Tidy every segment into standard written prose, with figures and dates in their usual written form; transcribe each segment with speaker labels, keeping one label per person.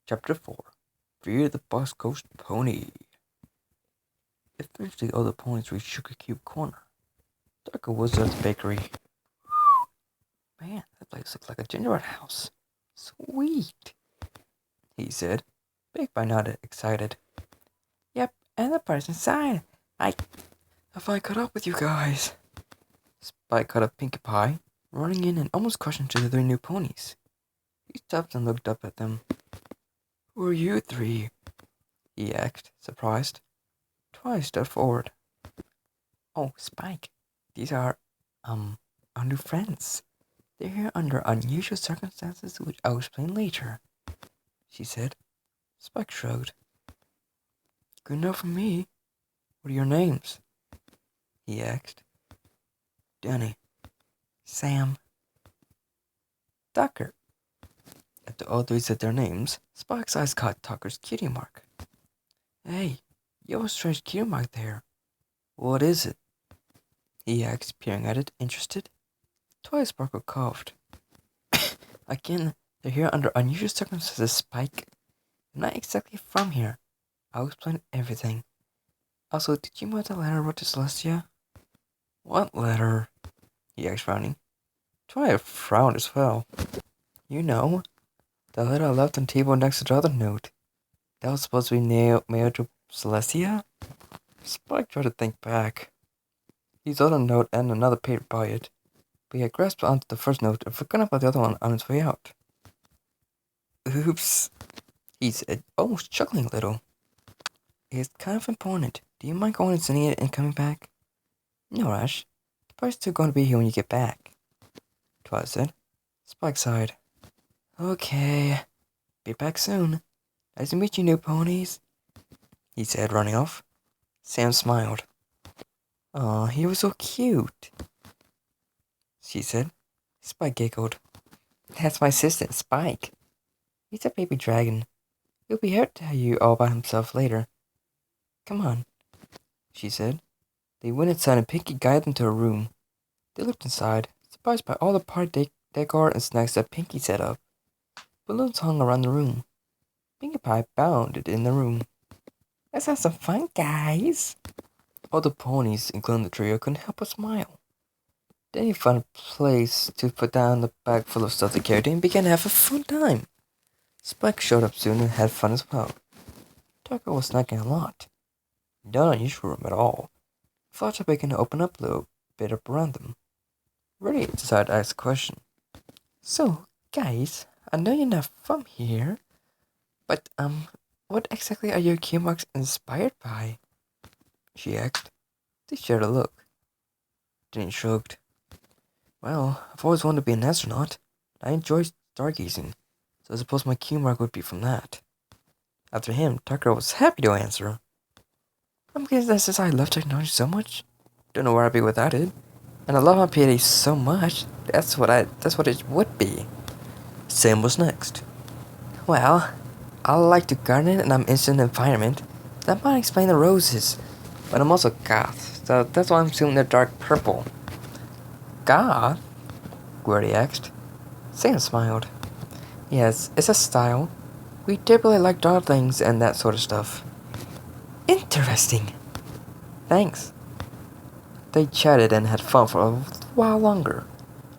Speaker 1: Chapter 4. Fear the Boss Coast Pony. Eventually all the ponies reached Sugar Cube Corner. Darko was at the bakery. Man, that place looks like a gingerbread house. Sweet, he said. Big Pie nodded, excited. Yep, and the person inside. If I caught up with you guys. Spike caught up Pinkie Pie, running in and almost crushed into the three new ponies. He stopped and looked up at them. Who are you three? He asked, surprised. Twice stepped forward. Oh, Spike, these are, our new friends. They're here under unusual circumstances which I'll explain later, she said. Spike shrugged. Good enough for me. What are your names? He asked. Danny, Sam, Tucker. After all three said their names, Spike's eyes caught Tucker's cutie mark. Hey, you have a strange cutie mark there. What is it? He asked, peering at it, interested. Twice Sparkle coughed. Again, they're here under unusual circumstances, Spike. I'm not exactly from here. I'll explain everything. Also, did you write the letter I wrote to Celestia? What letter? He asked, frowning. Twy frowned as well. You know, the letter I left on the table next to the other note. That was supposed to be mailed to Celestia? Spike tried to think back. He saw the note and another paper by it, but he had grasped onto the first note and forgotten about the other one on his way out. Oops, he said, almost chuckling a little. It's kind of important. Do you mind going and sending it and coming back? No rush. The party's still going to be here when you get back, Twice said. Spike sighed. Okay. Be back soon. Nice to meet you, new ponies, he said, running off. Sam smiled. Aw, he was so cute, she said. Spike giggled. That's my assistant, Spike. He's a baby dragon. He'll be here to tell you all about himself later. Come on, she said. They went inside and Pinkie guided them to a room. They looked inside, surprised by all the party decor and snacks that Pinkie set up. Balloons hung around the room. Pinkie Pie bounded in the room. Let's have some fun, guys. All the ponies, including the trio, couldn't help but smile. Then he found a place to put down the bag full of stuff they carried and began to have a fun time. Spike showed up soon and had fun as well. Tucker was snacking a lot. Not an unusual room at all. Thoughts began to open up a little bit up around them. Reddy decided to ask a question. So, guys, I know you're not from here, but, what exactly are your key marks inspired by? She asked. They shared a look. Then he shrugged. Well, I've always wanted to be an astronaut. I enjoy stargazing, so I suppose my key mark would be from that. After him, Tucker was happy to answer. I'm guessing that's since I love technology so much. Don't know where I'd be without it. And I love my PhD so much, that's what it would be. Sam was next. Well, I like to garden and I'm interested in the environment. That might explain the roses. But I'm also goth, so that's why I'm assuming they're dark purple. Goth? Gwerty asked. Sam smiled. Yes, it's a style. We typically like dark things and that sort of stuff. Interesting. Thanks. They chatted and had fun for a while longer.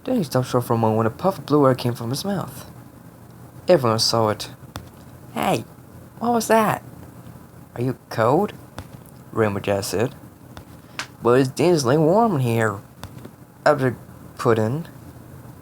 Speaker 1: Then he stopped short for a moment when a puff of blue air came from his mouth. Everyone saw it. Hey, what was that? Are you cold? Rainbow Jazz said. But it's dangerously warm in here, Abject put in.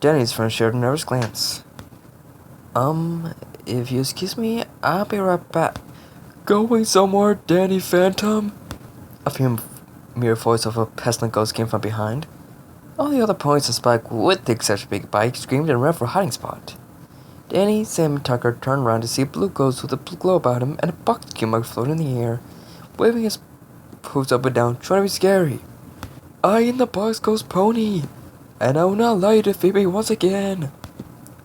Speaker 1: Danny's friend shared a nervous glance. If you excuse me, I'll be right back. Going somewhere, Danny Phantom? A familiar voice of a pestilent ghost came from behind. All the other ponies and Spike, with the exception of Big Bike, screamed and ran for a hiding spot. Danny, Sam, and Tucker turned around to see a blue ghost with a blue glow about him and a box cube mark floating in the air, waving his hooves up and down, trying to be scary. I am the box ghost pony, and I will not lie to Phoebe once again.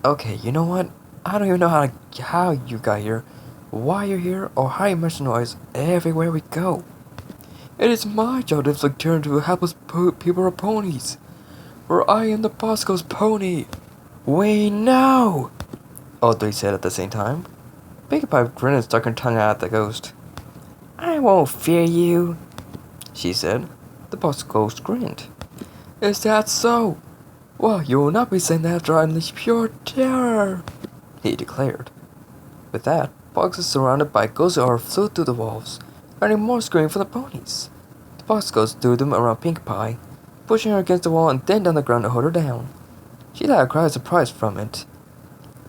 Speaker 1: Okay, you know what? I don't even know how you got here, why you're here, or how you mention noise everywhere we go. It is my job to inflict terror to helpless people or ponies. For I am the Bosco's pony. We know! All three said at the same time. Pinkie Pie grinned and stuck her tongue out at the ghost. I won't fear you, she said. The boss ghost grinned. Is that so? Well, you will not be sent after I unleash pure terror, he declared. With that, boxes surrounded by ghost horror flew through the walls, earning more screaming from the ponies. The box ghost threw them around Pinkie Pie, pushing her against the wall and then down the ground to hold her down. She let a cry of surprise from it.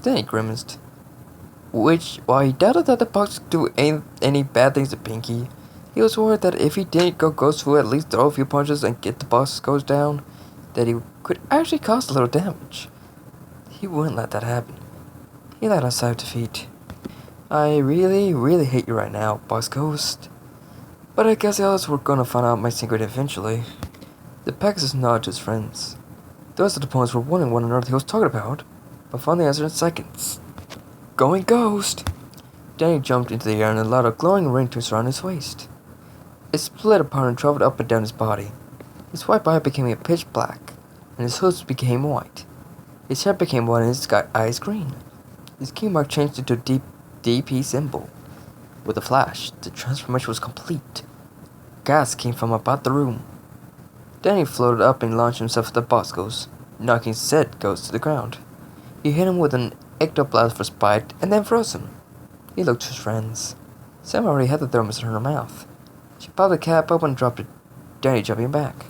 Speaker 1: Then he grimaced. While he doubted that the box could do any bad things to Pinkie, he was worried that if he didn't go ghost would at least throw a few punches and get the box ghost down, that he could actually cause a little damage. He wouldn't let that happen. He let us sigh of defeat. I really, really hate you right now, boss ghost. But I guess the others were gonna find out my secret eventually. The Pegasus nodded to his friends. The rest of the opponents were wondering what on earth he was talking about, but found the answer in seconds. Going ghost! Danny jumped into the air and allowed a glowing ring to surround his waist. It split apart and traveled up and down his body. His white body became a pitch black, and his hooves became white. His hair became white and his eyes green. His key mark changed into a DP symbol. With a flash, the transformation was complete. Gas came from about the room. Danny floated up and launched himself at the boss ghost, knocking said ghost to the ground. He hit him with an ectoblast for spite and then froze him. He looked to his friends. Sam already had the thermos in her mouth. She popped the cap open and dropped it, Danny jumping back.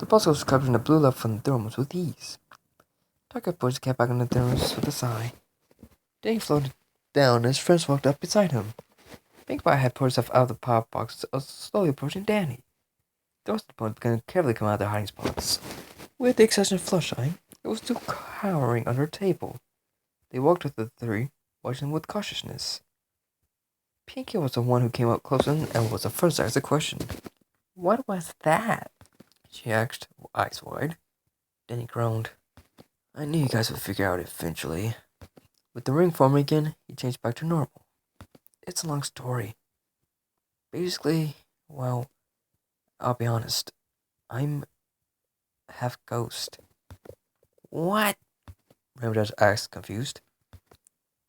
Speaker 1: The boss ghost covered in the blue light from the thermos with ease. Tucker pushed the cap back on the thermos with a sigh. Danny floated down and his friends walked up beside him. Pinkie Pie had pulled herself out of the pop box, slowly approaching Danny. The rest of the opponents began to carefully come out of their hiding spots. With the exception of Fluttershy, it was still cowering under a table. They walked with the three, watching them with cautiousness. Pinkie was the one who came up close and was the first to ask the question. What was that? She asked, eyes wide. Danny groaned. I knew you guys would figure out eventually. With the ring forming again, he changed back to normal. It's a long story. Basically, well, I'll be honest. I'm half ghost. What? Rainbow asked, confused.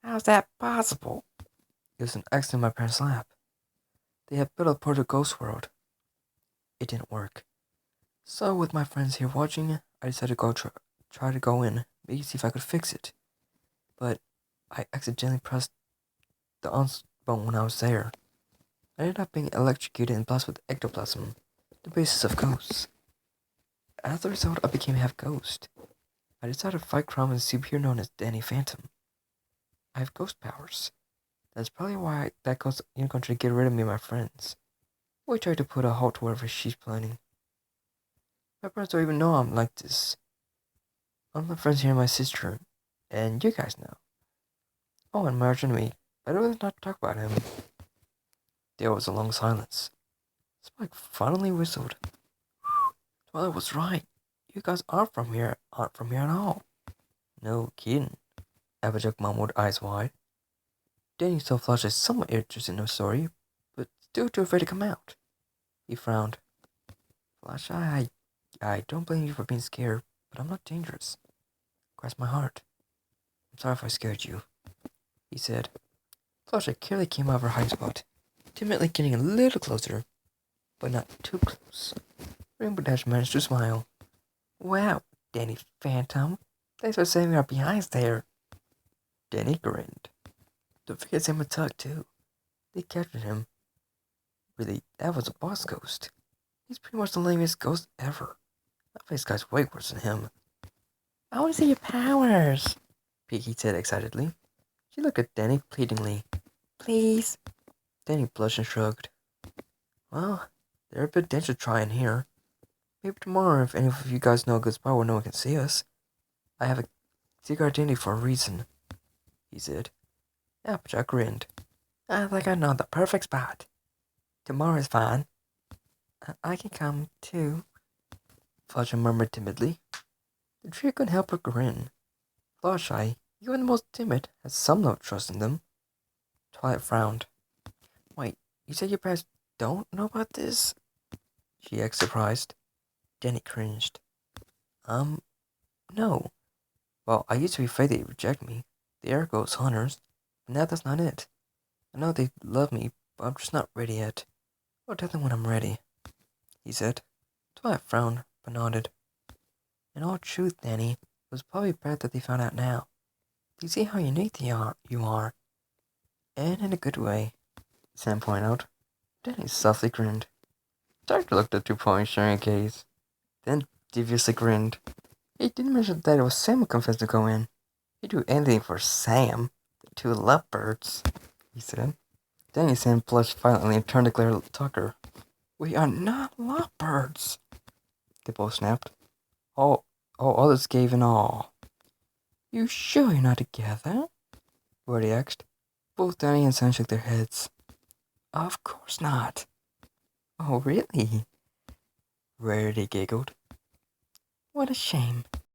Speaker 1: How's that possible? It was an accident in my parents' lab. They had built a portal ghost world. It didn't work. So, with my friends here watching, I decided to try to go in, maybe see if I could fix it. But I accidentally pressed the on button when I was there. I ended up being electrocuted and blasted with ectoplasm, the basis of ghosts. As a result, I became half ghost. I decided to fight crime with a superhero known as Danny Phantom. I have ghost powers. That's probably why that ghost isn't going to get rid of me and my friends. We tried to put a halt to whatever she's planning. My parents don't even know I'm like this. All my friends here and my sister, and you guys know. Oh, and my arch enemy. I'd rather not talk about him. There was a long silence. Spike finally whistled. Twilight was right. You guys aren't from here at all. No kidding. Applejack mumbled, eyes wide. Danny still flashed somewhat interested in the story, but still too afraid to come out. He frowned. Flash, I don't blame you for being scared, but I'm not dangerous. Cross my heart. I'm sorry if I scared you, he said. Flashlight carefully came out of her hiding spot, timidly getting a little closer, but not too close. Rainbow Dash managed to smile. Wow, Danny Phantom, thanks for saving our behinds there. Danny grinned. Don't forget Sam and Tug, too. They captured him. Really, that was a boss ghost. He's pretty much the lamest ghost ever. That face guy's way worse than him. I want to see your powers, Pinkie said excitedly. She looked at Danny pleadingly. Please. Danny blushed and shrugged. Well, they're a bit dangerous to try in here. Maybe tomorrow, if any of you guys know a good spot where no one can see us. I have a secret identity for a reason, he said. Applejack grinned. I think I know the perfect spot. Tomorrow is fine. I can come, too, Fluttershy murmured timidly. The tree couldn't help but grin. Fluttershy, even the most timid, has some level of trust in them. Twilight frowned. Wait, you said your parents don't know about this? She asked, surprised. Danny cringed. No. Well, I used to be afraid they'd reject me. They are ghost hunters, but now that's not it. I know they love me, but I'm just not ready yet. I'll tell them when I'm ready, he said. Twilight frowned, but nodded. In all truth, Danny, it was probably better that they found out now. Do you see how unique you are? And in a good way, Sam pointed out. Danny softly grinned. Doctor looked at 2 Point, sharing a gaze, then deviously grinned. He didn't mention that it was Sam who confessed to go in. He'd do anything for Sam. The two lovebirds, he said. Danny's hand flushed violently and turned to glare at Tucker. We are not lovebirds, they both snapped. All others gave an all. You sure you're not together? Rorty asked. Both Danny and Sam shook their heads. Of course not. Oh, really? Rarity giggled. What a shame.